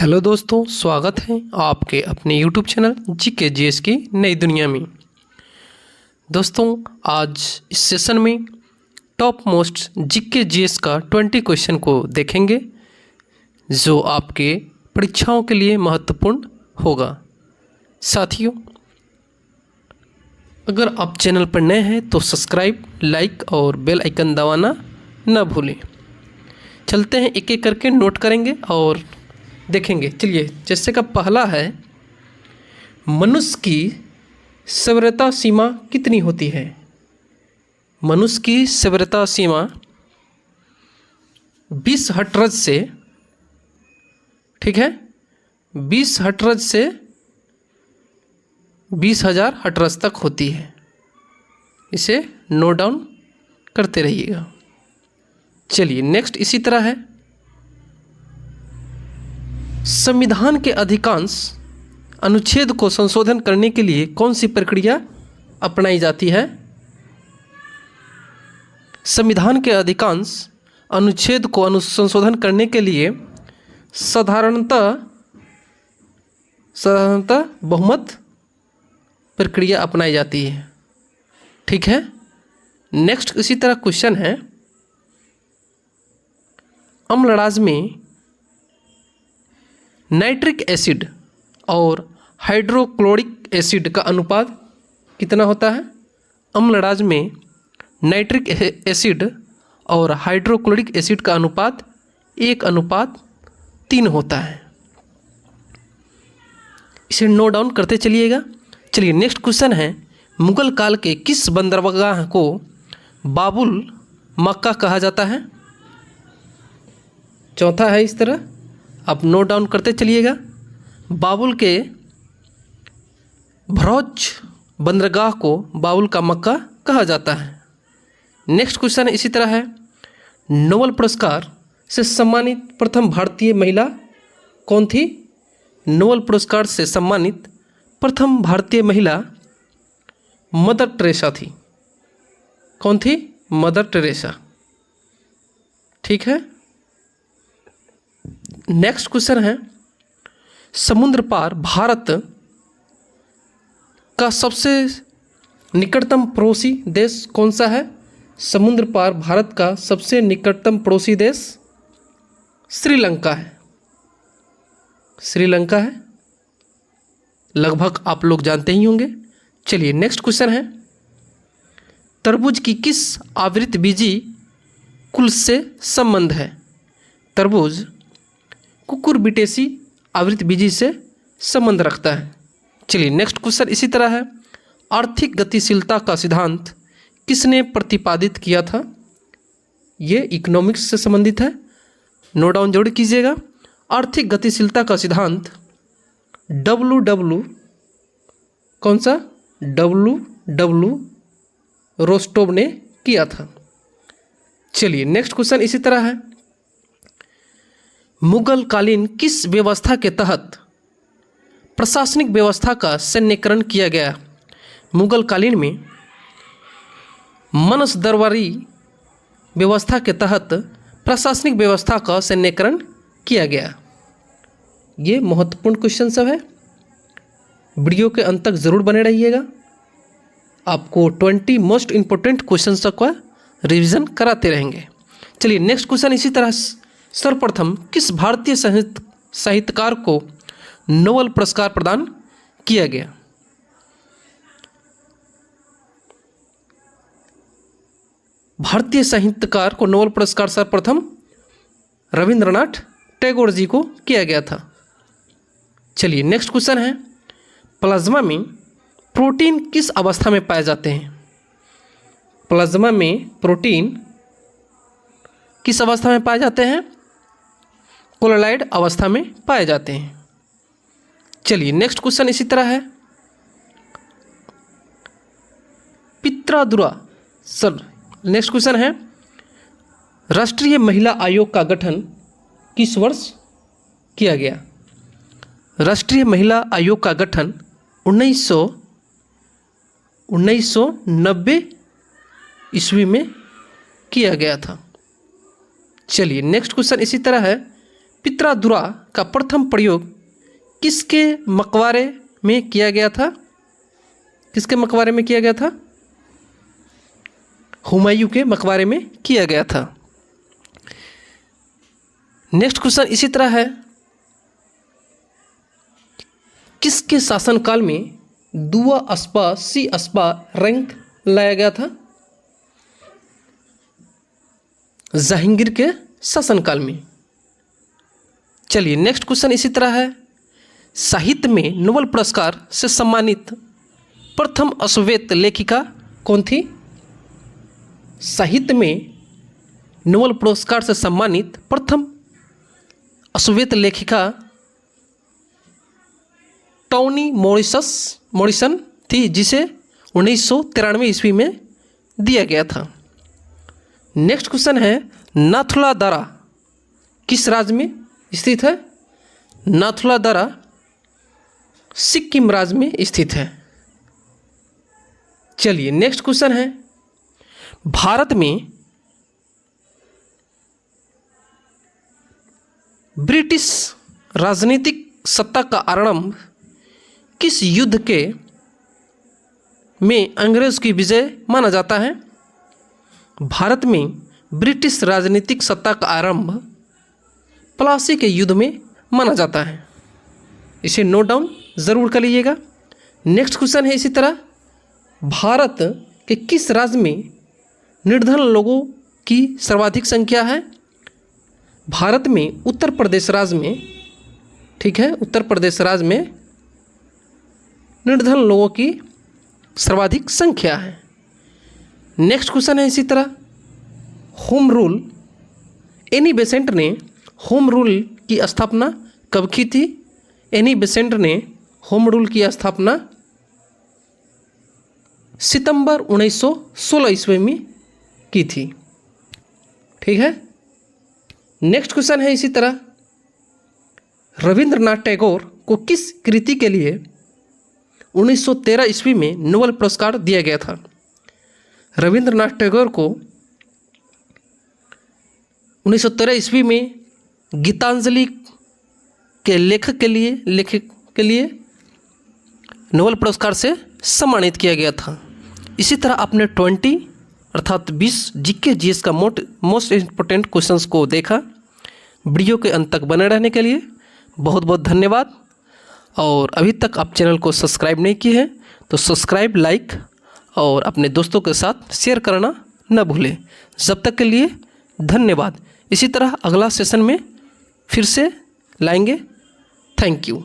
Hello दोस्तों, स्वागत है आपके अपने यूट्यूब चैनल जीके जीएस की नई दुनिया में। दोस्तों, आज इस सेशन में टॉप मोस्ट जीके जीएस का 20 क्वेश्चन को देखेंगे जो आपके परीक्षाओं के लिए महत्वपूर्ण होगा। साथियों, अगर आप चैनल पर नए हैं तो सब्सक्राइब, लाइक और बेल आइकन दबाना न भूलें। चलते हैं, एक एक करके नोट करेंगे और देखेंगे। चलिए, जैसे का पहला है, मनुष्य की सभ्यता सीमा कितनी होती है? मनुष्य की सभ्यता सीमा 20 हर्ट्ज से, ठीक है, 20 हर्ट्ज से 20,000 हर्ट्ज तक होती है। इसे नोट डाउन करते रहिएगा। चलिए नेक्स्ट इसी तरह है, संविधान के अधिकांश अनुच्छेद को संशोधन करने के लिए कौन सी प्रक्रिया अपनाई जाती है? संविधान के अधिकांश अनुच्छेद को संशोधन करने के लिए साधारणतः बहुमत प्रक्रिया अपनाई जाती है। ठीक है। नेक्स्ट इसी तरह क्वेश्चन है, अम्लराज में नाइट्रिक एसिड और हाइड्रोक्लोरिक एसिड का अनुपात कितना होता है? अम्लराज में नाइट्रिक एसिड और हाइड्रोक्लोरिक एसिड का अनुपात 1:3 होता है। इसे नोट डाउन करते चलिएगा। चलिए नेक्स्ट क्वेश्चन है, मुगल काल के किस बंदरगाह को बाबुल मक्का कहा जाता है? चौथा है इस तरह, आप नोट डाउन करते चलिएगा। बाबुल के भरौच बंदरगाह को बाबुल का मक्का कहा जाता है। नेक्स्ट क्वेश्चन इसी तरह है, नोबेल पुरस्कार से सम्मानित प्रथम भारतीय महिला कौन थी? नोबेल पुरस्कार से सम्मानित प्रथम भारतीय महिला मदर टेरेसा थी। कौन थी? Mother Teresa. ठीक है। नेक्स्ट क्वेश्चन है, समुद्र पार भारत का सबसे निकटतम पड़ोसी देश कौन सा है? समुद्र पार भारत का सबसे निकटतम पड़ोसी देश श्रीलंका है। श्रीलंका है, लगभग आप लोग जानते ही होंगे। चलिए नेक्स्ट क्वेश्चन है, तरबूज की किस आवृतबीजी कुल से संबंध है? तरबूज कुकुरबिटेसी आवृतबीजी से संबंध रखता है। चलिए नेक्स्ट क्वेश्चन इसी तरह है, आर्थिक गतिशीलता का सिद्धांत किसने प्रतिपादित किया था? ये इकोनॉमिक्स से संबंधित है, नोट डाउन जरूर कीजिएगा। आर्थिक गतिशीलता का सिद्धांत कौन सा? डब्ल्यू रोस्टोव ने किया था। चलिए नेक्स्ट क्वेश्चन इसी तरह है, मुगल कालीन किस व्यवस्था के तहत प्रशासनिक व्यवस्था का सैन्यकरण किया गया? मुगल कालीन में मनस दरबारी व्यवस्था के तहत प्रशासनिक व्यवस्था का सैन्यकरण किया गया। ये महत्वपूर्ण क्वेश्चन सब है, वीडियो के अंत तक जरूर बने रहिएगा। आपको 20 मोस्ट इम्पोर्टेंट क्वेश्चन सब का रिवीजन कराते रहेंगे। चलिए नेक्स्ट क्वेश्चन इसी तरह, सर्वप्रथम किस भारतीय साहित्यकार को नोबेल पुरस्कार प्रदान किया गया? भारतीय साहित्यकार को नोबेल पुरस्कार सर्वप्रथम रविंद्रनाथ टैगोर जी को किया गया था। चलिए नेक्स्ट क्वेश्चन है, प्लाज्मा में प्रोटीन किस अवस्था में पाए जाते हैं? प्लाज्मा में प्रोटीन किस अवस्था में पाए जाते हैं? कोलोइड अवस्था में पाए जाते हैं। चलिए नेक्स्ट क्वेश्चन इसी तरह है, पित्रादुरा नेक्स्ट क्वेश्चन है, राष्ट्रीय महिला आयोग का गठन किस वर्ष किया गया? राष्ट्रीय महिला आयोग का गठन 1990 ईस्वी में किया गया था। चलिए नेक्स्ट क्वेश्चन इसी तरह है, पित्रादुरा का प्रथम प्रयोग किसके मकबरे में किया गया था? किसके मकबरे में किया गया था? हुमायूं के मकबरे में किया गया था। नेक्स्ट क्वेश्चन इसी तरह है, किसके शासनकाल में दुआ अस्पा सी अस्पा रैंक लाया गया था? जहांगीर के शासनकाल में। चलिए नेक्स्ट क्वेश्चन इसी तरह है, साहित्य में नोबेल पुरस्कार से सम्मानित प्रथम अश्वेत लेखिका कौन थी? साहित्य में नोबेल पुरस्कार से सम्मानित प्रथम अश्वेत लेखिका टॉनी मॉरिसन थी, जिसे 1993 ईस्वी में दिया गया था। नेक्स्ट क्वेश्चन है, नाथुला दर्रा किस राज्य में स्थित है? नाथुला दर्रा सिक्किम राज्य में स्थित है। चलिए नेक्स्ट क्वेश्चन है, भारत में ब्रिटिश राजनीतिक सत्ता का आरंभ किस युद्ध के में अंग्रेज की विजय माना जाता है? भारत में ब्रिटिश राजनीतिक सत्ता का आरंभ प्लासी के युद्ध में माना जाता है। इसे नोट डाउन ज़रूर कर लीजिएगा। नेक्स्ट क्वेश्चन है इसी तरह, भारत के किस राज्य में निर्धन लोगों की सर्वाधिक संख्या है? भारत में उत्तर प्रदेश राज्य में, ठीक है, उत्तर प्रदेश राज्य में निर्धन लोगों की सर्वाधिक संख्या है। नेक्स्ट क्वेश्चन है इसी तरह, होम रूल एनी बेसेंट ने होम रूल की स्थापना कब की थी? एनी बेसेंट ने होम रूल की स्थापना सितंबर 1916 ईस्वी में की थी। ठीक है। नेक्स्ट क्वेश्चन है इसी तरह, रविंद्रनाथ टैगोर को किस कृति के लिए 1913 ईस्वी में नोबेल पुरस्कार दिया गया था? रविंद्रनाथ टैगोर को 1913 ईस्वी में गीतांजलि के लेखक के लिए नोबेल पुरस्कार से सम्मानित किया गया था। इसी तरह आपने 20 अर्थात 20 जीके जीएस का मोस्ट इम्पोर्टेंट क्वेश्चंस को देखा। वीडियो के अंत तक बने रहने के लिए बहुत बहुत धन्यवाद। और अभी तक आप चैनल को सब्सक्राइब नहीं किए हैं तो सब्सक्राइब, लाइक और अपने दोस्तों के साथ शेयर करना न भूलें। जब तक के लिए धन्यवाद। इसी तरह अगला सेशन में फिर से लाएंगे। Thank you.